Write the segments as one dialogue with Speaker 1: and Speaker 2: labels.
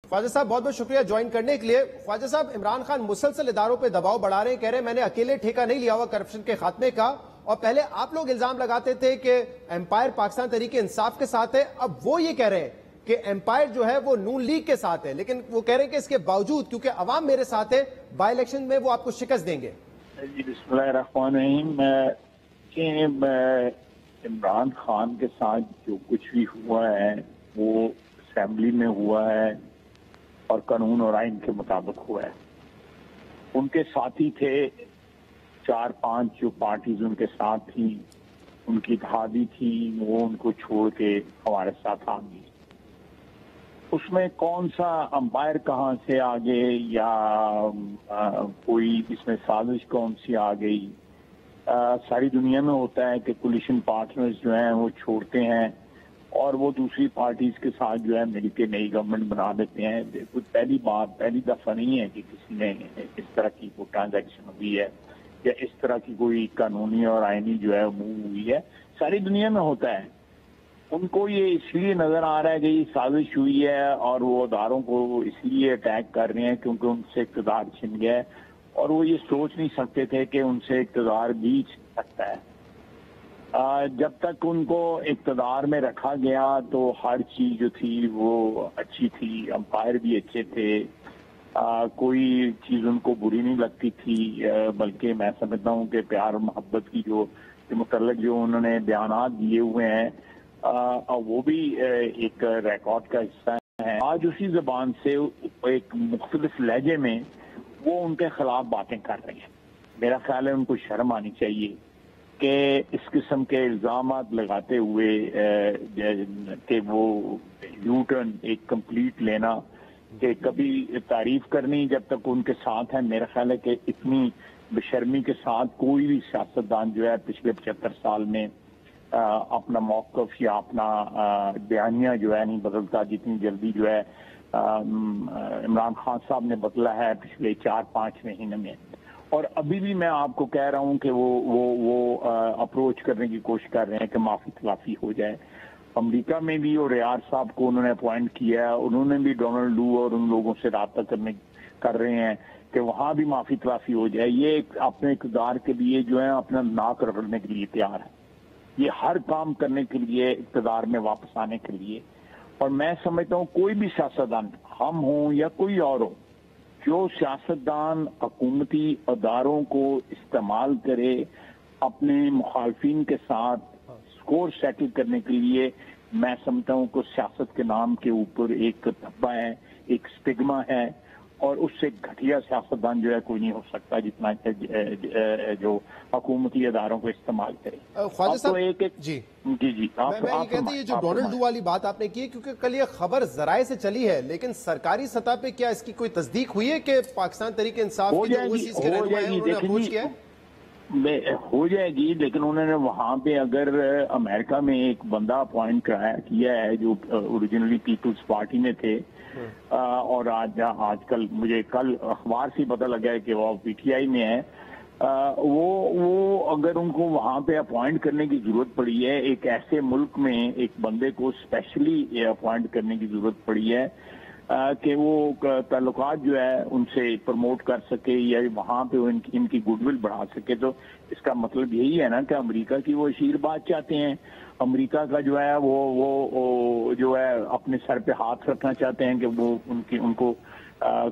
Speaker 1: ख्वाजा साहब बहुत बहुत शुक्रिया ज्वाइन करने के लिए। ख्वाजा साहब, इमरान खान मुसलसल इदारों पे दबाव बढ़ा रहे हैं, कह रहे हैं मैंने अकेले ठेका नहीं लिया हुआ करप्शन के खात्मे का, और पहले आप लोग इल्जाम लगाते थे कि एम्पायर पाकिस्तान तहरीक इंसाफ के साथ है, अब वो ये कह रहे हैं कि एम्पायर जो है वो नून लीग के साथ है, लेकिन वो कह रहे हैं कि इसके बावजूद क्योंकि अवाम मेरे साथ है बाई इलेक्शन में वो आपको शिकस्त देंगे।
Speaker 2: जी बिस्मिल्लाहिर्रहमानिर्रहीम। इमरान खान के साथ जो कुछ भी हुआ है वो असेंबली में हुआ है और कानून और आइन के मुताबिक हुआ है। उनके साथी थे 4-5 जो पार्टीज उनके साथ थी, उनकी इत्तेहादी थी, वो उनको छोड़ के हमारे साथ आ गई। उसमें कौन सा अंपायर कहाँ से आ गए या कोई इसमें साजिश कौन सी आ गई, सारी दुनिया में होता है कि कोलिशन पार्टनर्स जो हैं वो छोड़ते हैं और वो दूसरी पार्टीज के साथ जो है मिलकर नई गवर्नमेंट बना देते हैं। कुछ पहली दफा नहीं है कि किसी ने इस तरह की कोई ट्रांजैक्शन हुई है या इस तरह की कोई कानूनी और आईनी जो है मूव हुई है, सारी दुनिया में होता है। उनको ये इसलिए नजर आ रहा है कि ये साजिश हुई है और वो अदारों को इसलिए अटैक कर रहे हैं क्योंकि उनसे इक़्तिदार छिन गया है, और वो ये सोच नहीं सकते थे कि उनसे इक़्तिदार भी छिन सकता है। जब तक उनको इक़्तिदार में रखा गया तो हर चीज जो थी वो अच्छी थी, अंपायर भी अच्छे थे, कोई चीज उनको बुरी नहीं लगती थी, बल्कि मैं समझता हूँ कि प्यार और मोहब्बत की जो मुतल्लिक जो उन्होंने बयानात दिए हुए हैं वो भी एक रिकॉर्ड का हिस्सा है। आज उसी जबान से एक मुख्तलिफ लहजे में वो उनके खिलाफ बातें कर रहे हैं। मेरा ख्याल है उनको शर्म आनी चाहिए कि इस किस्म के इल्जामात लगाते हुए कि वो यू टर्न एक कंप्लीट लेना, कि कभी तारीफ करनी जब तक उनके साथ है। मेरा ख्याल है कि इतनी बेशर्मी के साथ कोई भी सियासतदान जो है पिछले 75 साल में अपना मौक़िफ़ या अपना बयानिया जो है नहीं बदलता, जितनी जल्दी जो है इमरान खान साहब ने बदला है पिछले 4-5 महीने में। और अभी भी मैं आपको कह रहा हूं कि वो अप्रोच करने की कोशिश कर रहे हैं कि माफी तलाफी हो जाए। अमेरिका में भी और रियाज साहब को उन्होंने अपॉइंट किया है, उन्होंने भी डोनाल्ड लू और उन लोगों से राब्ता कर रहे हैं कि वहां भी माफी तलाफी हो जाए। ये अपने इक़्तिदार के लिए जो है अपना नाक रगड़ने के लिए तैयार है, ये हर काम करने के लिए, इक़्तिदार में वापस आने के लिए। और मैं समझता हूँ कोई भी सियासतदान, हम हों या कोई और हो, जो सियासतदान हुकूमती अदारों को इस्तेमाल करे अपने मुखालफिन के साथ स्कोर सेटल करने के लिए, मैं समझता हूँ कि सियासत के नाम के ऊपर एक धब्बा है, एक स्टिग्मा है, और उससे घटिया सियासतदान जो है कोई नहीं हो सकता जितना जो हुकूमती अदारों को इस्तेमाल करे।
Speaker 1: ख्वाजा साहब जी
Speaker 2: मैं ये
Speaker 1: कहते ये जो डोनाल्ड लू वाली बात आपने की, क्योंकि कल ये खबर जराए से चली है, लेकिन सरकारी सतह पे क्या इसकी कोई तस्दीक हुई है कि पाकिस्तान तहरीक इंसाफ की जो ओवरसीज के रहनुमा हैं उन्होंने अप्रोच किया है?
Speaker 2: हो जाएगी, लेकिन उन्होंने वहां पे अगर अमेरिका में एक बंदा अपॉइंट किया है जो ओरिजिनली पीपल्स पार्टी में थे, और आजकल मुझे कल अखबार से पता लगा है कि वो पीटीआई में है, वो अगर उनको वहां पे अपॉइंट करने की जरूरत पड़ी है, एक ऐसे मुल्क में एक बंदे को स्पेशली अपॉइंट करने की जरूरत पड़ी है कि वो ताल्लुकात जो है उनसे प्रमोट कर सके या वहां पे इनकी गुडविल बढ़ा सके, तो इसका मतलब यही है ना कि अमेरिका की वो आशीर्वाद चाहते हैं। अमेरिका का जो है वो जो है अपने सर पे हाथ रखना चाहते हैं कि वो उनको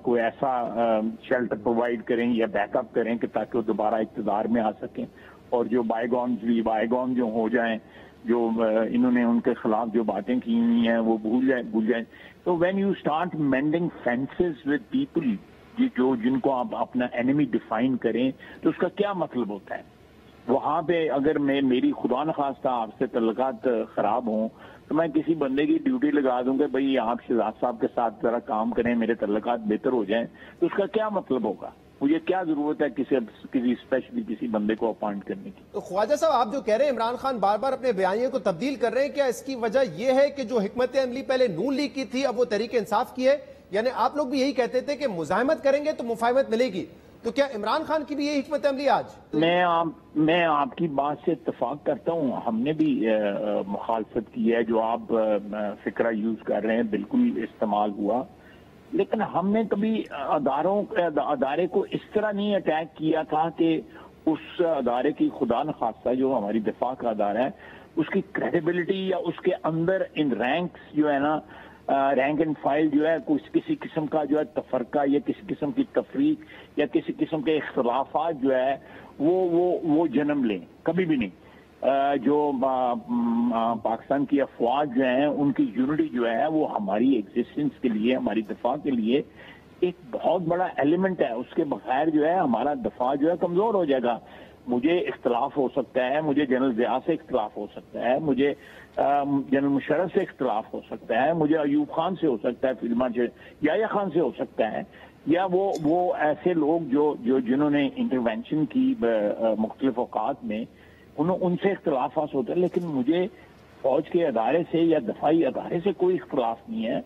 Speaker 2: कोई ऐसा शेल्टर प्रोवाइड करें या बैकअप करें कि ताकि वो दोबारा इक़्तिदार में आ सकें, और जो बायगॉन जो हो जाएं, जो इन्होंने उनके खिलाफ जो बातें की हुई हैं वो भूल जाए। तो when you start mending fences with people जो जिनको आप अपना एनिमी डिफाइन करें, तो उसका क्या मतलब होता है? वहां पे अगर मेरी खुदा न खास्ता आपसे तल्लुकात खराब हों तो मैं किसी बंदे की ड्यूटी लगा दूं कि भाई आप शहजाद साहब के साथ जरा काम करें, मेरे तल्लुकात बेहतर हो जाएं, तो उसका क्या मतलब होगा? मुझे क्या जरूरत है किसी स्पेशली किसी बंदे को अपॉइंट करने की?
Speaker 1: तो ख्वाजा साहब आप जो कह रहे हैं इमरान खान बार बार अपने बयानियों को तब्दील कर रहे हैं, क्या इसकी वजह यह है कि जो हिकमत अमली पहले नून लीग की थी अब वो तहरीक इंसाफ की है? यानी आप लोग भी यही कहते थे कि मुजाहिमत करेंगे तो मुफाहिमत मिलेगी, तो क्या इमरान खान की भी यही हिकमत अमली आज?
Speaker 2: मैं आपकी बात से इत्तेफाक करता हूँ। हमने भी मुखालफत की है, जो आप फिक्रा यूज कर रहे हैं बिल्कुल इस्तेमाल हुआ। لیکن ہم نے کبھی ادارے کو اس طرح نہیں اٹیک کیا تھا کہ اس ادارے کی خدا نخواستہ جو ہماری دفاع کا ادارہ ہے اس کی کریڈیبلٹی یا اس کے اندر ان رینکس جو ہے نا رینک اینڈ فائل جو ہے کسی قسم کا جو ہے تفرقہ یا کسی قسم کی تفریق یا کسی قسم کے اختلافات جو ہے وہ جنم لیں، کبھی بھی نہیں۔ جو پاکستان کی افواج جو ہیں ان کی یونٹی جو ہے وہ ہماری ایگزسٹنس کے لیے، ہماری دفاع کے لیے ایک بہت بڑا ایلیمنٹ ہے۔ اس کے بغیر جو ہے ہمارا دفاع جو ہے کمزور ہو جائے گا۔ مجھے اختلاف ہو سکتا ہے، مجھے جنرل ضیاء سے اختلاف ہو سکتا ہے، مجھے جنرل مشرف سے اختلاف ہو سکتا ہے، مجھے ایوب خان سے ہو سکتا ہے، فیلڈ مارشل یحییٰ خان سے ہو سکتا ہے، یا وہ ایسے لوگ جنہوں نے انٹروینشن کی مختلف اوقات میں ان سے اختلافات ہوتے ہیں، لیکن مجھے فوج کے ادارے سے یا دفاعی ادارے سے کوئی اختلاف نہیں ہے۔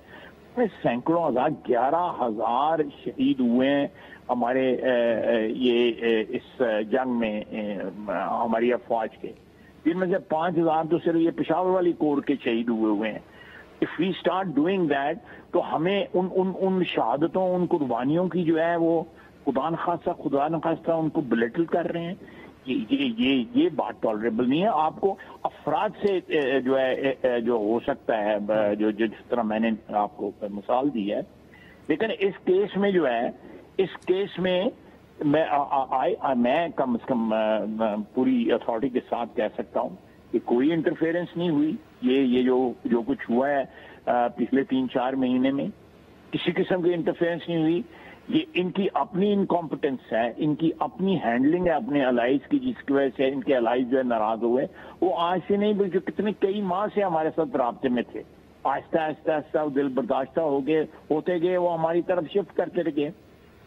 Speaker 2: سینکڑوں ہزار 11,000 شہید ہوئے ہیں ہمارے یہ اس جنگ میں ہماری افواج کے، جن میں سے 5,000 تو صرف یہ پشاور والی کور کے شہید ہوئے ہیں۔ If we start doing that تو ہمیں ان شہادتوں، ان قربانیوں کی جو ہے وہ خدا نخواستہ ان کو بلیٹل کر رہے ہیں۔ یہ بات ٹالریبل نہیں ہے۔ آپ کو افراد سے جو ہے جو ہو سکتا ہے جس طرح میں نے آپ کو مثال دی ہے، لیکن اس کیس میں جو ہے، اس کیس میں میں کم از کم پوری اتھارٹی کے ساتھ کہہ سکتا ہوں کہ کوئی انٹرفیئرنس نہیں ہوئی۔ یہ جو کچھ ہوا ہے پچھلے 3-4 مہینے میں کسی قسم کی انٹرفیئرنس نہیں ہوئی۔ یہ ان کی اپنی انکمپٹنس ہے، ان کی اپنی ہینڈلنگ ہے اپنے الائز کی، جس کی وجہ سے ان کے الائز جو ہے ناراض ہوئے۔ وہ آج سے نہیں بلکہ کئی ماہ سے ہمارے ساتھ رابطے میں تھے۔ آہستہ آہستہ دل برداشتہ ہوتے گئے، وہ ہماری طرف شفٹ کرتے گئے۔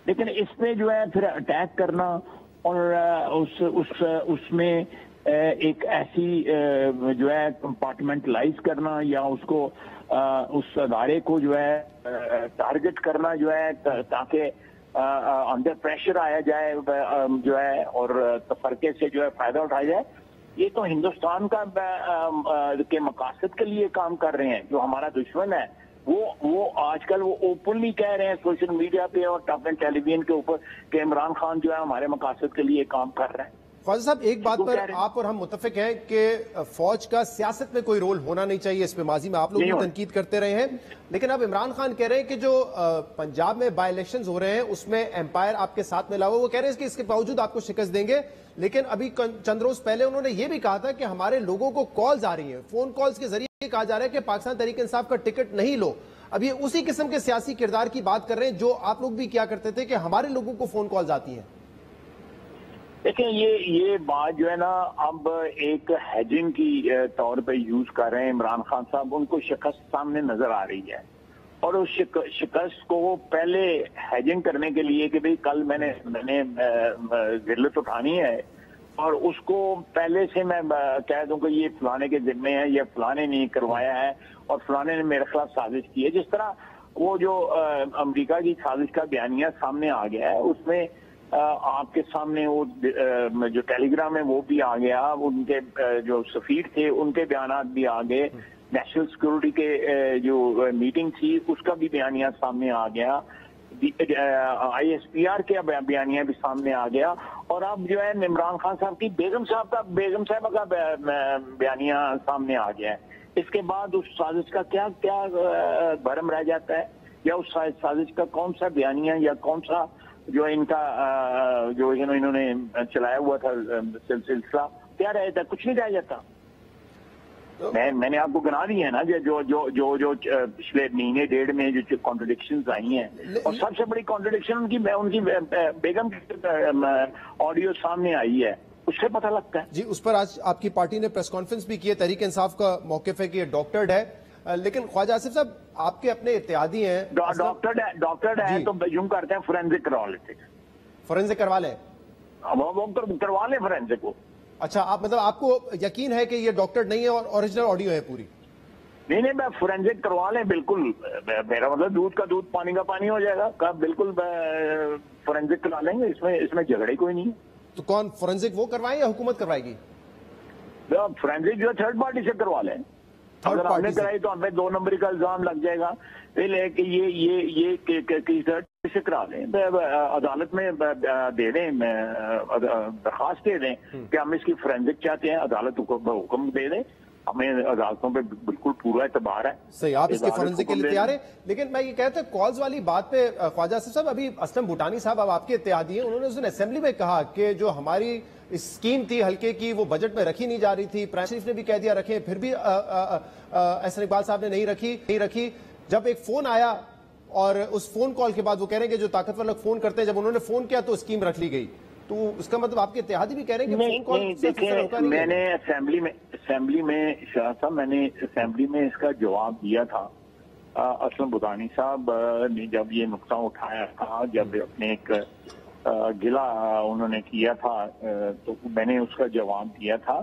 Speaker 2: لیکن اس میں جو ہے پھر اٹیک کرنا اور اس میں ایک ایسی جو ہے کمپارٹمنٹلائز کرنا یا اس ادارے کو جو ہے ٹارگٹ کرنا جو ہے تاکہ انڈر پریشر آیا جائے جو ہے اور تفرقے سے جو ہے فائدہ اٹھایا جائے، یہ تو ہندوستان کے مقاصد کے لیے کام کر رہے ہیں۔ جو ہمارا دشمن ہے وہ آج کل وہ اوپنلی کہہ رہے ہیں سوشل میڈیا پہ اور ٹاپ اینڈ ٹیلی ویژن کے اوپر کہ عمران خان جو ہے ہمارے مقاصد کے لیے کام کر رہے ہیں۔
Speaker 1: خواجہ صاحب، ایک بات پر آپ اور ہم متفق ہیں کہ فوج کا سیاست میں کوئی رول ہونا نہیں چاہیے، اس پہ ماضی میں آپ لوگ بھی تنقید کرتے رہے ہیں، لیکن اب عمران خان کہہ رہے ہیں کہ جو پنجاب میں بائی الیکشنز ہو رہے ہیں اس میں امپائر آپ کے ساتھ ملا ہوا، وہ کہہ رہے ہیں کہ اس کے باوجود آپ کو شکست دیں گے، لیکن ابھی چند روز پہلے انہوں نے یہ بھی کہا تھا کہ ہمارے لوگوں کو کالز آ رہی ہیں، فون کالز کے ذریعے کہا جا رہا ہے کہ پاکستان تحریک انصاف کا ٹکٹ نہیں لو۔ اب یہ اسی قسم کے سیاسی کردار کی بات کر رہے ہیں جو آپ لوگ بھی کیا کرتے تھے کہ ہمارے لوگوں کو فون کالز آتی ہیں۔
Speaker 2: دیکھیں، یہ بات جو ہے نا اب ایک ہیجنگ کی طور پہ یوز کر رہے ہیں عمران خان صاحب۔ ان کو شکست سامنے نظر آ رہی ہے اور اس شکست کو وہ پہلے ہیجنگ کرنے کے لیے کہ بھئی کل میں نے ذلت اٹھانی ہے اور اس کو پہلے سے میں کہہ دوں کہ یہ فلانے کے ذمے ہے، یہ فلانے نے کروایا ہے اور فلانے نے میرے خلاف سازش کی ہے۔ جس طرح وہ جو امریکہ کی سازش کا بیانیہ سامنے آ گیا ہے، اس میں آپ کے سامنے وہ جو ٹیلی گرام ہے وہ بھی آ گیا، ان کے جو سفیر تھے ان کے بیانات بھی آ گئے، نیشنل سیکورٹی کے جو میٹنگ تھی اس کا بھی بیانیہ سامنے آ گیا، ISPR کے بیانیہ بھی سامنے آ گیا، اور اب جو ہے عمران خان صاحب کی بیگم صاحبہ کا بیانیہ سامنے آ گیا ہے۔ اس کے بعد اس سازش کا کیا بھرم رہ جاتا ہے، یا اس سازش کا کون سا بیانیہ یا کون سا جو ان کا جو انہوں نے چلایا ہوا تھا سلسلہ کیا رہ جاتا؟ کچھ نہیں رہ جاتا۔ میں نے آپ کو گنا دی ہے نا جو پچھلے مہینے ڈیڑھ میں جو کانٹرڈکشنز آئی ہیں، اور سب سے بڑی کانٹرڈکشن ان کی بیگم کی آڈیو سامنے آئی ہے، اس سے پتہ لگتا ہے۔
Speaker 1: جی، اس پر آج آپ کی پارٹی نے پریس کانفرنس بھی کی ہے، تحریک انصاف کا موقف ہے کہ یہ ڈاکٹرڈ ہے، لیکن خواجہ آصف صاحب آپ کے اپنے اتحادی ہیں۔
Speaker 2: ڈاکٹرڈ ہے تو یوں کرتے ہیں فورینزک کروا لیتے،
Speaker 1: فورینزک کروا لیں،
Speaker 2: وہ کروا لیں فورینزک کو۔
Speaker 1: اچھا، آپ کو یقین ہے کہ یہ ڈاکٹر نہیں ہے اور اوریجنل آڈیو ہے پوری؟
Speaker 2: نہیں، میں فورینزک کروا لیں، بالکل، میرا مطلب دودھ کا دودھ پانی کا پانی ہو جائے گا، بالکل فورینزک کروا لیں گے، اس میں جھگڑے کوئی نہیں ہے۔
Speaker 1: تو کون فورینزک وہ کروائیں یا حکومت کروائے گی؟
Speaker 2: فورینزک جو ہے تھرڈ پارٹی سے کروا لیں۔ अगर हमने कराई तो हमें 2 नंबरी का इल्जाम लग जाएगा कि ये से करा दें, अदालत में दे दें, दरखास्त दे दें कि हम इसकी फोरेंसिक चाहते हैं, अदालत हुक्म दे दें, हमें अदालतों पे बिल्कुल पूरा एतबार है।
Speaker 1: सही, आप इसके फोरेंसिक के लिए तैयार है। लेकिन मैं ये कहता हूं कॉल्स वाली बात पे ख्वाजा साहब, अभी असलम भूटानी साहब अब आपके इत्तेहादी हैं, उन्होंने उस दिन असेंबली में कहा कि जो हमारी स्कीम थी हल्के की वो बजट में रखी नहीं जा रही थी, प्राइम शरीफ ने भी कह दिया रखें, फिर भी एहसन इकबाल साहब ने नहीं रखी। जब एक फोन आया और उस फोन कॉल के बाद वो कह रहे हैं कि जो ताकतवर लोग फोन करते हैं, जब उन्होंने फोन किया तो स्कीम रख ली गई, तो उसका मतलब आपके इत्तेहादी भी कह रहे हैं कि फोन कॉल से
Speaker 2: देखिए, मैंने असेंबली में शाह साहब, मैंने असेंबली में इसका जवाब दिया था। असलम भूटानी साहब ने जब ये नुक्ता उठाया था, जब अपने एक गिला उन्होंने किया था, तो मैंने उसका जवाब दिया था।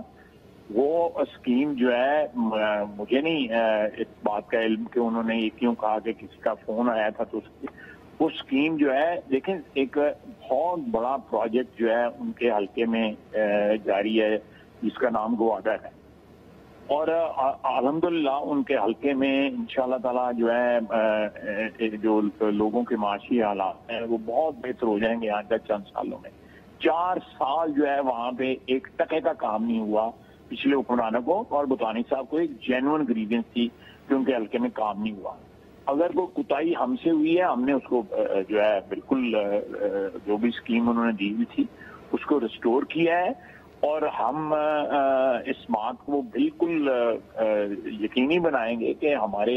Speaker 2: वो स्कीम जो है, मुझे नहीं इस बात का इल्म कि उन्होंने ये क्यों कहा कि किसी का फोन आया था, तो वो स्कीम जो है, देखें, एक बहुत बड़ा प्रोजेक्ट जो है उनके हल्के में जारी है, जिसका नाम गवादर है, और अल्हम्दुलिल्लाह उनके हल्के में इंशाअल्लाह ताला जो है जो लोगों के माशी हालात हैं वो बहुत बेहतर हो जाएंगे यहाँ तक चंद सालों में। 4 साल जो है वहाँ पे एक टके का काम नहीं हुआ पिछले हुक्मरानों को, और भूटानी साहब को एक जेन्युइन ग्रीवेंस थी कि उनके हल्के में काम नहीं हुआ। अगर वो कुताही हमसे हुई है, हमने उसको जो है बिल्कुल जो भी स्कीम उन्होंने दी हुई थी उसको रिस्टोर किया है, और हम इस बात को बिल्कुल यकीनी बनाएंगे कि हमारे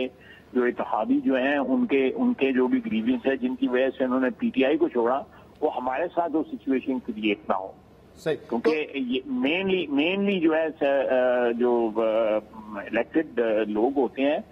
Speaker 2: जो इत्तेहादी जो हैं उनके जो भी ग्रीवेंस है जिनकी वजह से उन्होंने पीटीआई को छोड़ा, वो हमारे साथ वो सिचुएशन क्रिएट ना हो। क्योंकि ये मेनली जो है जो इलेक्टेड लोग होते हैं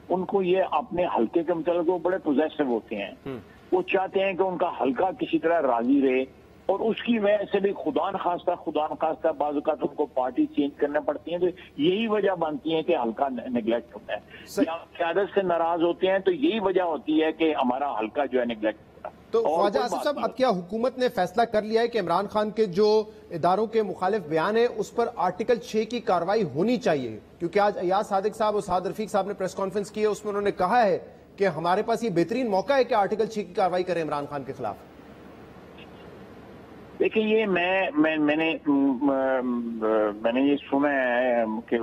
Speaker 2: उनको ये अपने हल्के के मतलब वो बड़े पोजेसिव होते हैं, वो चाहते हैं कि उनका हल्का किसी तरह राजी रहे, और उसकी वजह से भी खुदा न खास्ता बाज़ औक़ात उनको पार्टी चेंज करना पड़ती है। तो यही वजह बनती है कि हल्का नेग्लेक्ट होता है, या क़यादत से नाराज होते हैं, तो यही वजह होती है कि हमारा हल्का जो है नेग्लेक्ट होता है।
Speaker 1: तो ख्वाजा आसिफ साहब, अब क्या हुकूमत ने फैसला कर लिया है कि इमरान खान के जो इदारों के मुखालिफ बयान है उस पर आर्टिकल 6 की कार्रवाई होनी चाहिए? क्योंकि आज अयाज सादिक साहब और साद रफीक साहब ने प्रेस कॉन्फ्रेंस की है, उसमें उन्होंने कहा है कि हमारे पास ये बेहतरीन मौका है कि आर्टिकल 6 की कार्रवाई करें इमरान खान के खिलाफ।
Speaker 2: देखिए, ये मैंने ये सुना है कि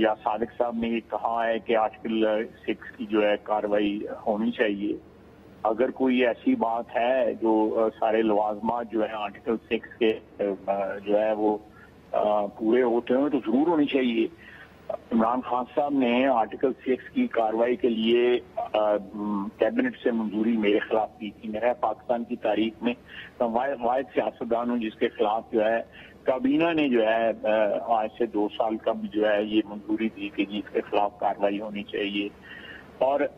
Speaker 2: या सादिक साहब ने ये कहा है कि आर्टिकल 6 की जो है कार्रवाई होनी चाहिए। अगर कोई ऐसी बात है जो सारे लवाजमात जो है आर्टिकल 6 के जो है वो पूरे होते हैं तो जरूर होनी चाहिए। इमरान खान साहब ने आर्टिकल 6 की कार्रवाई के लिए कैबिनेट से मंजूरी मेरे खिलाफ दी थी। मेरा पाकिस्तान की तारीख में वाहिद सियासतदान हूँ जिसके खिलाफ जो है काबीना ने जो है आज से 2 साल कब जो है ये मंजूरी दी कि जिसके खिलाफ कार्रवाई होनी चाहिए, और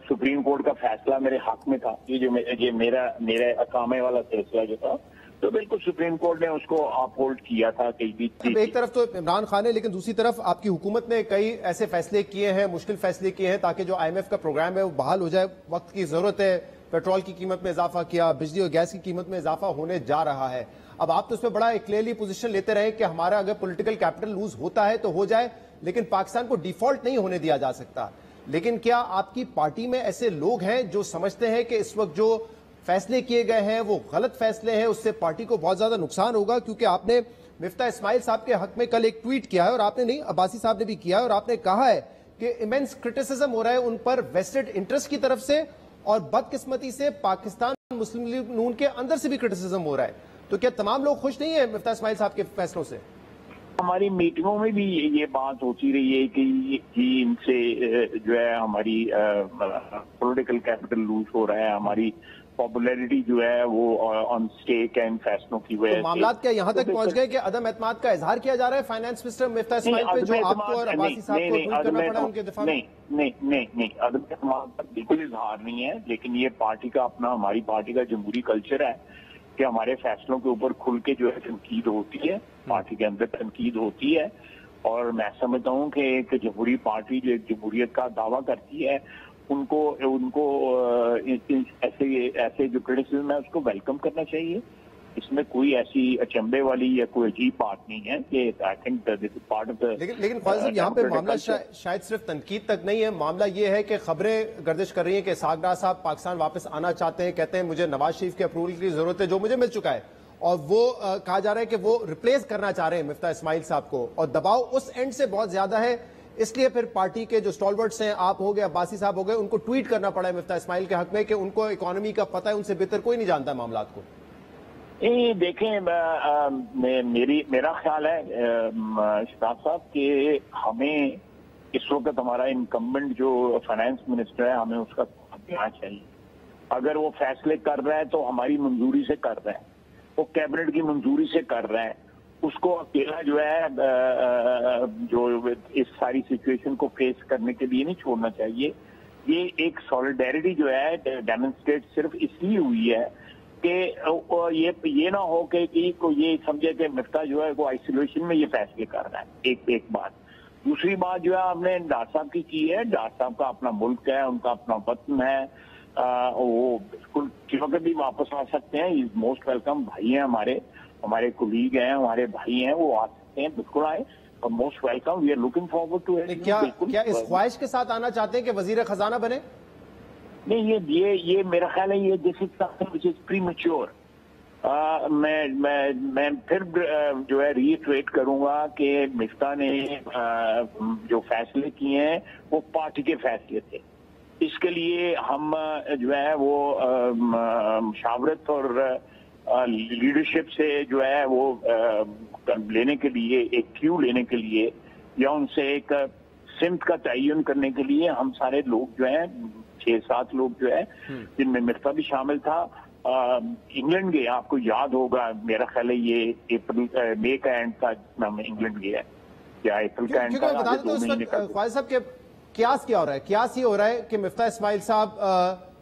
Speaker 2: सुप्रीम कोर्ट का फैसला मेरे हक में था। ये मेरे अकामे वाला सिलसिला जो था, तो बिल्कुल सुप्रीम कोर्ट ने उसको अपहोल्ड किया था कि
Speaker 1: एक तरफ तो इमरान खान है, लेकिन दूसरी तरफ आपकी हुकूमत ने कई ऐसे फैसले किए हैं, मुश्किल फैसले किए हैं ताकि जो IMF का प्रोग्राम है वो बहाल हो जाए। वक्त की जरूरत है, पेट्रोल की कीमत में इजाफा किया, बिजली और गैस की कीमत में इजाफा होने जा रहा है। अब आप तो उसमें बड़ा एक क्लियरली पोजीशन लेते रहे कि हमारा अगर पॉलिटिकल कैपिटल लूज होता है तो हो जाए, लेकिन पाकिस्तान को डिफॉल्ट नहीं होने दिया जा सकता। लेकिन क्या आपकी पार्टी में ऐसे लोग हैं जो समझते हैं कि इस वक्त जो फैसले किए गए हैं वो गलत फैसले हैं, उससे पार्टी को बहुत ज्यादा नुकसान होगा? क्योंकि आपने मिफ्ता इस्माइल साहब के हक में कल एक ट्वीट किया है, और आपने नहीं, अब्बासी साहब ने भी किया है, और आपने कहा है कि इमेंस क्रिटिसिज्म हो रहा है उन पर वेस्टेड इंटरेस्ट की तरफ से, और बदकिस्मती से पाकिस्तान मुस्लिम लीग नून के अंदर से भी क्रिटिसिज्म हो रहा है। तो क्या तमाम लोग खुश नहीं है मिफ्ता इस्माइल साहब के फैसलों से?
Speaker 2: हमारी मीटिंगों में भी ये बात होती रही है कि इनसे जो है हमारी पॉलिटिकल कैपिटल लूज हो रहा है, हमारी पॉपुलैरिटी जो है वो ऑन स्टेक है इन फैसलों की वजह से।
Speaker 1: मामलात क्या यहाँ तक पहुंच गए कि अदम एतमाद का इजहार किया जा रहा है फाइनेंस मिनिस्टर मिफ्ता इस्माइल पे, जो आपको और अब्बासी साहब को ट्वीट करना पड़ा उनके दिफा में?
Speaker 2: नहीं, अदम एतमाद का बिल्कुल इजहार नहीं है, लेकिन ये पार्टी का अपना, हमारी पार्टी का जमहूरी कल्चर है कि हमारे फैसलों के ऊपर खुल के जो है तनकीद होती है, पार्टी के अंदर तनकीद होती है। और मैं समझता हूँ कि एक जमहूरी पार्टी जो एक जमहूरियत का दावा करती है, उनको ऐसे जो क्रिटिसिज्म है उसको वेलकम करना चाहिए, اس میں کوئی ایسی اچنبے والی یا کوئی عجیب بات نہیں ہے کہ I think this is part of the.
Speaker 1: لیکن خواجہ صاحب یہاں پہ معاملہ شاید صرف تنقید تک نہیں ہے، معاملہ یہ ہے کہ خبریں گردش کر رہی ہیں کہ اسحاق ڈار صاحب پاکستان واپس آنا چاہتے ہیں، کہتے ہیں مجھے نواز شریف کے اپروول کی ضرورت ہے جو مجھے مل چکا ہے، اور وہ کہا جا رہا ہے کہ وہ ریپلیس کرنا چاہ رہے ہیں مفتاح اسماعیل صاحب کو، اور دباؤ اس اینڈ سے بہت زیادہ ہے، اس لیے پھر پارٹی کے جو اسٹالورٹس ہیں، آپ ہو گئے، عباسی صاحب ہو گئے، ان کو ٹویٹ کرنا پڑا ہے مفتاح اسماعیل کے حق میں کہ ان کو اکانومی کا پتہ ہے، ان سے بہتر کوئی نہیں جانتا ہے معاملات کو.
Speaker 2: دیکھیں میرا خیال ہے شفاق صاحب کہ ہمیں اس وقت ہمارا انکمبنٹ جو فائنانس منسٹر ہے ہمیں اس کا دینا چاہیے. اگر وہ فیصلے کر رہا ہے تو ہماری منظوری سے کر رہا ہے، وہ کیبنٹ کی منظوری سے کر رہا ہے. اس کو اکیلا جو ہے جو اس ساری سچویشن کو فیس کرنے کے لیے نہیں چھوڑنا چاہیے. یہ ایک سولیڈیرٹی جو ہے ڈیمونسٹریٹ صرف اس لیے ہوئی ہے کہ یہ نہ ہو کہ یہ سمجھے کہ مفتاح جو ہے وہ آئسولیشن میں یہ فیصلے کر رہا ہے. ایک بات. دوسری بات جو ہے ہم نے ڈار صاحب کی ہے، ڈار صاحب کا اپنا ملک ہے، ان کا اپنا وطن ہے، وہ بالکل کس وقت بھی واپس آ سکتے ہیں. موسٹ ویلکم بھائی ہیں، ہمارے کولیگ ہیں، ہمارے بھائی ہیں، وہ آ سکتے ہیں، بالکل آئے، اور most welcome. We are looking forward to it.
Speaker 1: کیا اس خواہش کے ساتھ آنا چاہتے ہیں کہ وزیر خزانہ بنے؟
Speaker 2: نہیں، یہ میرا خیال ہے یہ دس is something which is pre mature. میں پھر جو ہے ریٹریٹ کروں گا کہ مفتاح نے جو فیصلے کیے ہیں وہ پارٹی کے فیصلے تھے. اس کے لیے ہم جو ہے وہ مشاورت اور لیڈرشپ سے جو ہے وہ لینے کے لیے، ایک کیو لینے کے لیے یا ان سے ایک سمت کا تعین کرنے کے لیے ہم سارے لوگ جو ہیں 6-7 لوگ جو ہے جن میں مفتاح بھی شامل تھا انگلینڈ گئے. آپ کو یاد ہوگا، میرا خیال ہے یہ مئی کا اینڈ تھا جس میں ہم انگلینڈ گئے یا اپریل کا اینڈ تھا.
Speaker 1: خواجہ صاحب کے قیاس کیا ہو رہا ہے؟ قیاس یہ ہو رہا ہے کہ مفتاح اسماعیل صاحب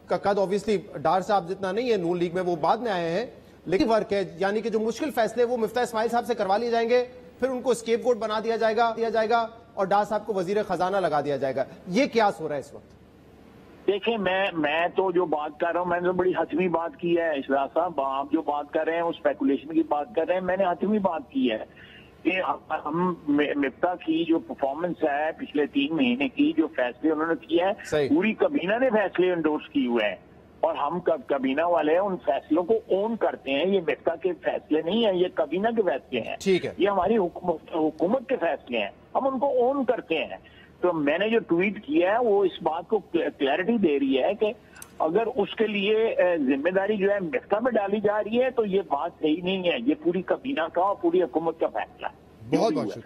Speaker 1: کا قد اوبیسلی ڈار صاحب جتنا نہیں ہے، نون لیگ میں وہ بعد میں آئے ہیں، لیکن ورک ہے، یعنی کہ جو مشکل فیصلے وہ مفتاح اسماعیل صاحب سے کروا لیے جائیں گے، پھر ان کو اسکیپ گوٹ بنا دیا جائے گا اور ڈار صاحب کو وزیر خزانہ لگا دیا جائے گا. یہ قیاس ہو رہا ہے اس وقت.
Speaker 2: دیکھیں میں تو جو بات کر رہا ہوں، میں نے تو بڑی حتمی بات کی ہے. اشراق صاحب آپ جو بات کر رہے ہیں وہ اسپیکولیشن کی بات کر رہے ہیں، میں نے حتمی بات کی ہے کہ ہم مفتاح کی جو پرفارمنس ہے پچھلے 3 مہینے کی، جو فیصلے انہوں نے کیے ہیں، پوری کابینہ نے فیصلے انڈورس کیے ہوئے ہیں اور ہم کابینہ والے ان فیصلوں کو اون کرتے ہیں. یہ مفتاح کے فیصلے نہیں ہیں، یہ کابینہ کے فیصلے ہیں. یہ ہماری حکومت کے فیصلے ہیں، ہم ان کو اون کرتے ہیں. تو میں نے جو ٹویٹ کیا ہے وہ اس بات کو کلیئرٹی دے رہی ہے کہ اگر اس کے لیے ذمہ داری جو ہے مفتاح میں ڈالی جا رہی ہے تو یہ بات صحیح نہیں ہے. یہ پوری کابینہ کا اور پوری حکومت کا فیصلہ ہے.
Speaker 1: بہت شکریہ.